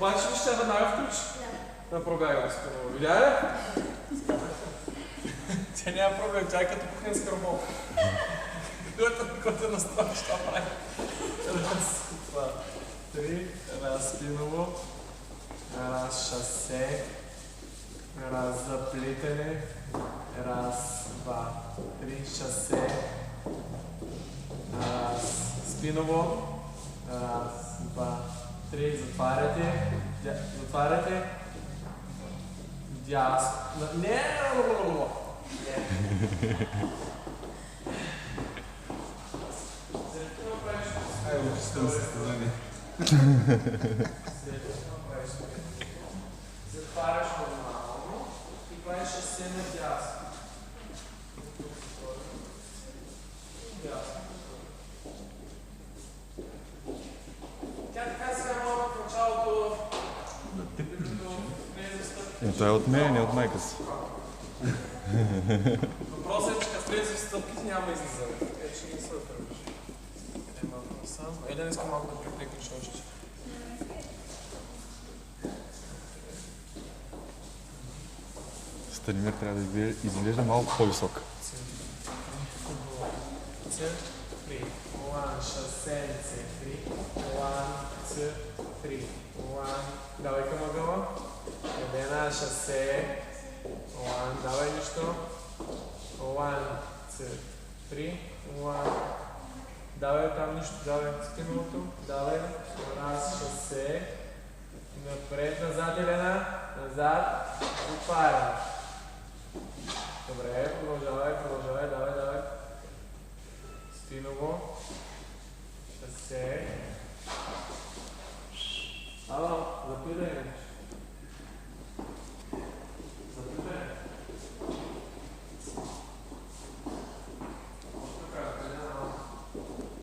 обаче ли ще веднага включи? Да пробягам спиново. Видя ли? Тя няма проблем, тя е като кухненска работа. Който настроиш, това прави. Раз, два, три, раз спиново, раз шосе, раз заплитане, раз, два, три, шосе, раз спиново, раз, два, три, затваряте, дясно, не, затваряш нормално и правиш шосе на дясно. Тя така сега малко в началото... Това е от мен, не от майка си. Въпросът е, че като влезе в стъпките няма излизане. Е, че не се отърваш. Е, малко насам. Елен иска малко да приплекнеш очите. Станимир трябва да изглежда малко по-висок. Три. One, шосе, три. One, три. One. Давай към ъгъла. Елена, шосе. One. Давай нищо. One, три. One. Давай там нищо. Давай спиновото. Давай. Раз, шосе. Напред, назад, Елена. Назад. Затваря. Добре, продължавай, давай. Спиново. Шосе. Ало, запитай нещо.